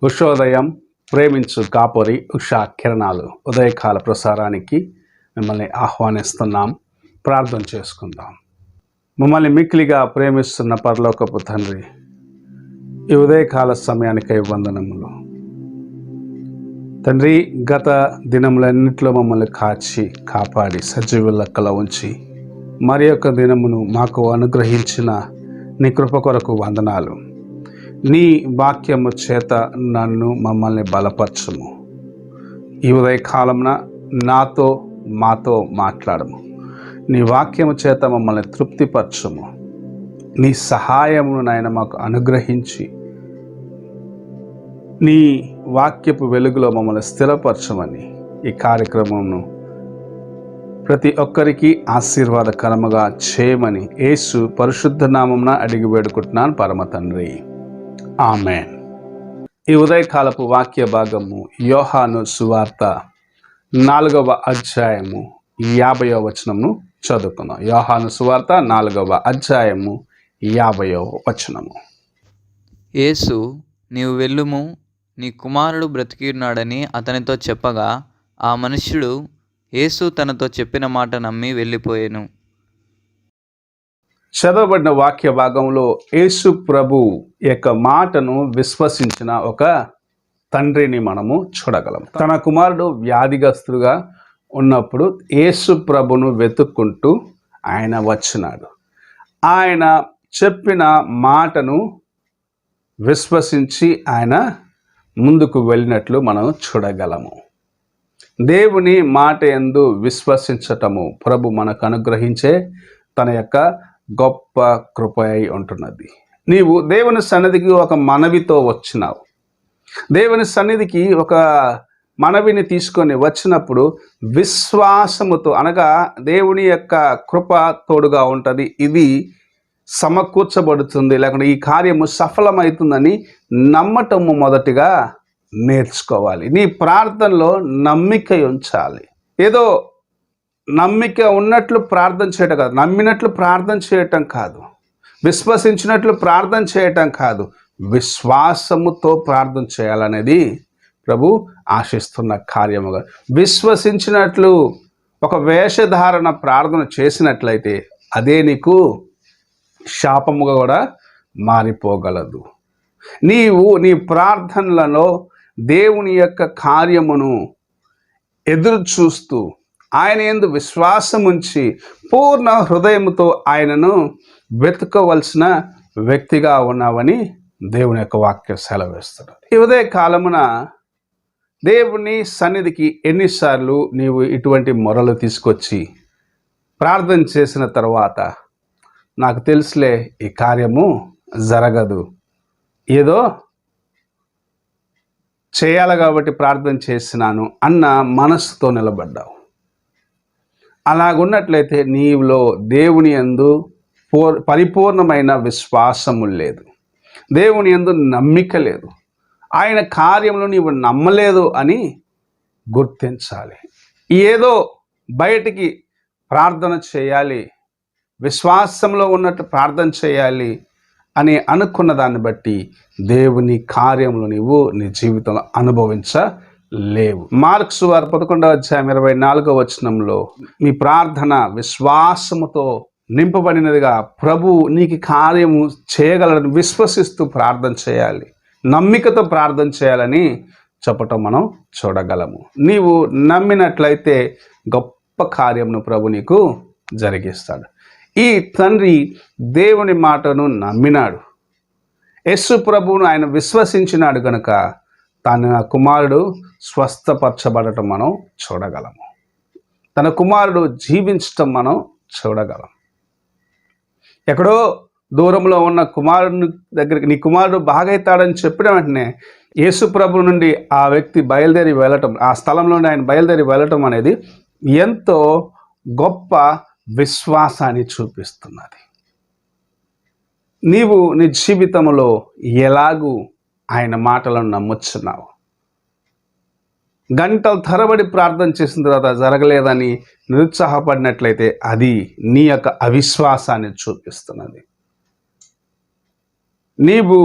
ఉషోదయం ప్రేమించు కాపరి ఉషా కిరణాలు ఉదయకాల ప్రసారానికి మిమ్మల్ని ఆహ్వానిస్తున్నాం. ప్రార్థన చేసుకుందాం. మమ్మల్ని మిక్కిలిగా ప్రేమిస్తున్న పరలోకపు తండ్రి, ఈ ఉదయకాల సమయానికై వందనములు తండ్రి. గత దినములన్నింటిలో మమ్మల్ని కాపాడి సజీవ లెక్కలో ఉంచి మరి యొక్క దినమును మాకు అనుగ్రహించిన నీ కృప కొరకు వందనాలు. నీ వాక్యము చేత మమ్మల్ని బలపరచుము. ఈ ఉదయకాలమున మాతో మాట్లాడము. నీ వాక్యము చేత మమ్మల్ని తృప్తిపరచుము. నీ సహాయమును నాయన మాకు అనుగ్రహించి నీ వాక్యపు వెలుగులో మమ్మల్ని స్థిరపరచమని ఈ కార్యక్రమమును ప్రతి ఒక్కరికి ఆశీర్వాదకరముగా చేయమని యేసు పరిశుద్ధ నామమున అడిగి వేడుకుంటున్నాను పరమ తండ్రి, ఆమేన్. ఈ ఉదయకాలపు వాక్య భాగము యోహాను సువార్త 4వ అధ్యాయము 50వ వచనమును చదువుకుందాం. యోహాను సువార్త 4వ అధ్యాయము 50వ వచనము. యేసు, నీవు వెళ్ళుము, నీ కుమారుడు బ్రతికినాడని అతనితో చెప్పగా, ఆ మనుష్యుడు యేసు తనతో చెప్పిన మాట నమ్మి వెళ్ళిపోయెను. చదవబడిన వాక్య భాగంలో యేసు ప్రభు యొక్క మాటను విశ్వసించిన ఒక తండ్రిని మనము చూడగలం. తన కుమారుడు వ్యాధిగ్రస్తుడుగా ఉన్నప్పుడు యేసు ప్రభును వెతుక్కుంటూ ఆయన వచ్చినాడు. ఆయన చెప్పిన మాటను విశ్వసించి ఆయన ముందుకు వెళ్ళినట్లు మనం చూడగలము. దేవుని మాట యందు విశ్వసించటము ప్రభు మనకు అనుగ్రహించే తన యొక్క గొప్ప కృప అయి ఉంటున్నది. నీవు దేవుని సన్నిధికి ఒక మనవితో వచ్చినావు. దేవుని సన్నిధికి ఒక మనవిని తీసుకొని వచ్చినప్పుడు విశ్వాసముతో, అనగా దేవుని యొక్క కృప తోడుగా ఉంటుంది, ఇది సమకూర్చబడుతుంది, లేకుంటే ఈ కార్యము సఫలమవుతుందని నమ్మటము మొదటిగా నేర్చుకోవాలి. నీ ప్రార్థనలో నమ్మిక ఉంచాలి. ఏదో నమ్మిక ఉన్నట్లు ప్రార్థన చేయటం కాదు, నమ్మినట్లు ప్రార్థన చేయటం కాదు, విశ్వసించినట్లు ప్రార్థన చేయటం కాదు, విశ్వాసముతో ప్రార్థన చేయాలనేది ప్రభు ఆశిస్తున్న కార్యముగా. విశ్వసించినట్లు ఒక వేషధారణ ప్రార్థన చేసినట్లయితే అదే నీకు శాపముగా కూడా మారిపోగలదు. నీవు నీ ప్రార్థనలలో దేవుని యొక్క కార్యమును ఎదురు చూస్తూ ఆయన యందు విశ్వాసం ఉంచి పూర్ణ హృదయముతో ఆయనను వెతుకోవలసిన వ్యక్తిగా ఉన్నావని దేవుని యొక్క వాక్యం సెలవిస్తున్నాడు. ఈ ఉదయ కాలమున దేవుని సన్నిధికి ఎన్నిసార్లు నీవు ఇటువంటి మొరలు తీసుకొచ్చి ప్రార్థన చేసిన తర్వాత, నాకు తెలుసులే ఈ కార్యము జరగదు, ఏదో చేయాలి కాబట్టి ప్రార్థన చేసినాను అన్న మనస్సుతో నిలబడ్డావు. అలాగున్నట్లయితే నీలో దేవుని యందు పరిపూర్ణమైన విశ్వాసము లేదు, దేవుని యందు నమ్మిక లేదు, ఆయన కార్యములు నీవు నమ్మలేదు అని గుర్తించాలి. ఏదో బయటికి ప్రార్థన చేయాలి, విశ్వాసంలో ఉన్నట్టు ప్రార్థన చేయాలి అని అనుకున్న దాన్ని బట్టి దేవుని కార్యములు నీవు నీ జీవితంలో అనుభవించలేవు. మార్కు సువార్త 11వ అధ్యాయం 24వ వచనంలో, మీ ప్రార్థన విశ్వాసముతో నింపబడినదిగా ప్రభు నీకు కార్యము చేయగలడని విశ్వసిస్తూ ప్రార్థన చేయాలి, నమ్మికతో ప్రార్థన చేయాలని చెప్పటం మనం చూడగలము. నీవు నమ్మినట్లయితే గొప్ప కార్యమును ప్రభు నీకు జరిగిస్తాడు. ఈ తండ్రి దేవుని మాటను నమ్మినాడు, యేసు ప్రభువును ఆయన విశ్వసించినాడు కనుక తన కుమారుడు స్వస్థపరచబడటం మనం చూడగలము. తన కుమారుడు జీవించటం మనం చూడగలం. ఎక్కడో దూరంలో ఉన్న కుమారుని దగ్గరికి నీ కుమారుడు బాగైతాడని చెప్పిన వెంటనే యేసు ప్రభు నుండి ఆ వ్యక్తి బయలుదేరి వెళ్ళటం, ఆ స్థలంలో ఆయన బయలుదేరి వెళ్ళటం అనేది ఎంతో గొప్ప విశ్వాసాన్ని చూపిస్తున్నది. నీవు నీ జీవితంలో ఎలాగూ ఆయన మాటలను నమ్ముచున్నావు? గంటల తరబడి ప్రార్థన చేసిన తర్వాత జరగలేదని నిరుత్సాహపడినట్లయితే అది నీ యొక్క అవిశ్వాసాన్ని చూపిస్తున్నది. నీవు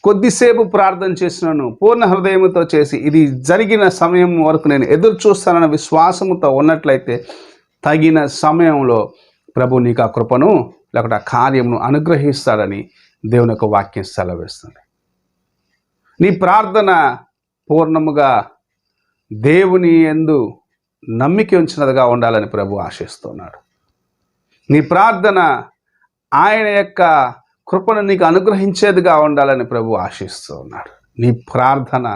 కొద్దిసేపు ప్రార్థన చేసినాను, పూర్ణ హృదయంతో చేసి ఇది జరిగిన సమయం వరకు నేను ఎదురు చూస్తానన్న విశ్వాసంతో ఉన్నట్లయితే తగిన సమయంలో ప్రభు నీకు ఆ కృపను లేకపోతే ఆ కార్యమును అనుగ్రహిస్తాడని దేవుని యొక్క వాక్యం సెలవిస్తుంది. నీ ప్రార్థన పూర్ణముగా దేవుని యందు నమ్మిక ఉంచినదిగా ఉండాలని ప్రభు ఆశిస్తున్నాడు. నీ ప్రార్థన ఆయన యొక్క కృపను నీకు అనుగ్రహించేదిగా ఉండాలని ప్రభు ఆశిస్తూ ఉన్నాడు. నీ ప్రార్థన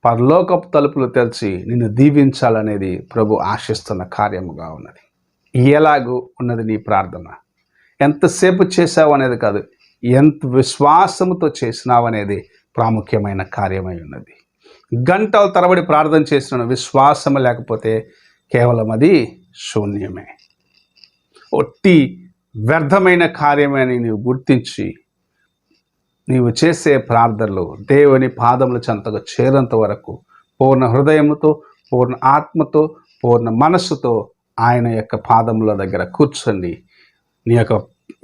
పరలోకపు తలుపులు తెరిచి నిన్ను దీవించాలనేది ప్రభు ఆశిస్తున్న కార్యముగా ఉన్నది. ఎలాగూ ఉన్నది నీ ప్రార్థన? ఎంతసేపు చేసావు అనేది కాదు, ఎంత విశ్వాసముతో చేసినావు అనేది ప్రాముఖ్యమైన కార్యమై ఉన్నది. గంటల తరబడి ప్రార్థన చేసిన విశ్వాసము లేకపోతే కేవలం అది శూన్యమే, ఒట్టి వ్యర్థమైన కార్యమని నీవు గుర్తించి నీవు చేసే ప్రార్థనలు దేవుని పాదముల చెంతకు చేరేంత వరకు పూర్ణ హృదయముతో, పూర్ణ ఆత్మతో, పూర్ణ మనస్సుతో ఆయన యొక్క పాదముల దగ్గర కూర్చొని నీ యొక్క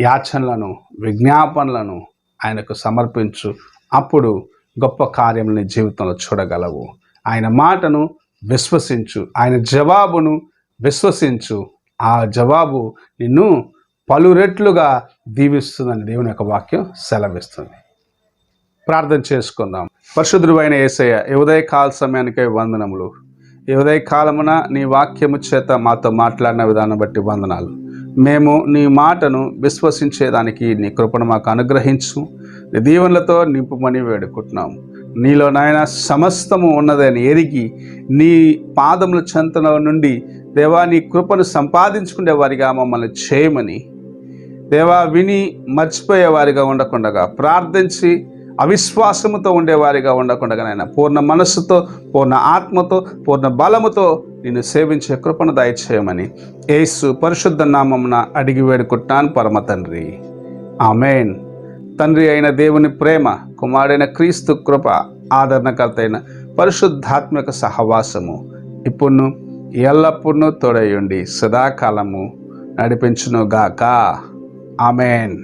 యాచనలను, విజ్ఞాపనలను ఆయనకు సమర్పించు. అప్పుడు గొప్ప కార్యములు నీ జీవితంలో చూడగలవు. ఆయన మాటను విశ్వసించు, ఆయన జవాబును విశ్వసించు. ఆ జవాబు నిన్ను పలు రెట్లుగా దీవిస్తుందని దేవుని యొక్క వాక్యం సెలవిస్తుంది. ప్రార్థన చేసుకుందాం. పరిశుద్ధుడైన యేసయ్య, ఈ ఉదయకాల సమయానికై వందనములు. ఈ ఉదయకాలమున నీ వాక్యము చేత మాతో మాట్లాడిన విధానం బట్టి వందనాలు. మేము నీ మాటను విశ్వసించేదానికి నీ కృపను మాకు అనుగ్రహించు. నీ దీవెనలతో నింపుమని వేడుకుంటున్నాము. నీలో నాయన సమస్తము ఉన్నదని ఎరిగి నీ పాదముల చెంతన నుండి దేవా నీ కృపను సంపాదించుకునే వారిగా మమ్మల్ని చేయమని, దేవా విని మర్చిపోయే వారిగా ఉండకుండగా, ప్రార్థించి అవిశ్వాసముతో ఉండేవారిగా ఉండకుండగా నాయన పూర్ణ మనస్సుతో, పూర్ణ ఆత్మతో, పూర్ణ బలముతో నిన్ను సేవించే కృపను దయచేయమని యేసు పరిశుద్ధ నామమున అడిగి వేడుకుంటున్నాను పరమ తండ్రి, ఆమేన్. తండ్రి అయిన దేవుని ప్రేమ, కుమారుడైన క్రీస్తు కృప, ఆదరణకర్త అయిన పరిశుద్ధాత్మక సహవాసము ఇప్పుడు ఎల్లప్పుడూ తోడయుండి సదాకాలము నడిపించునుగాక. ఆమేన్.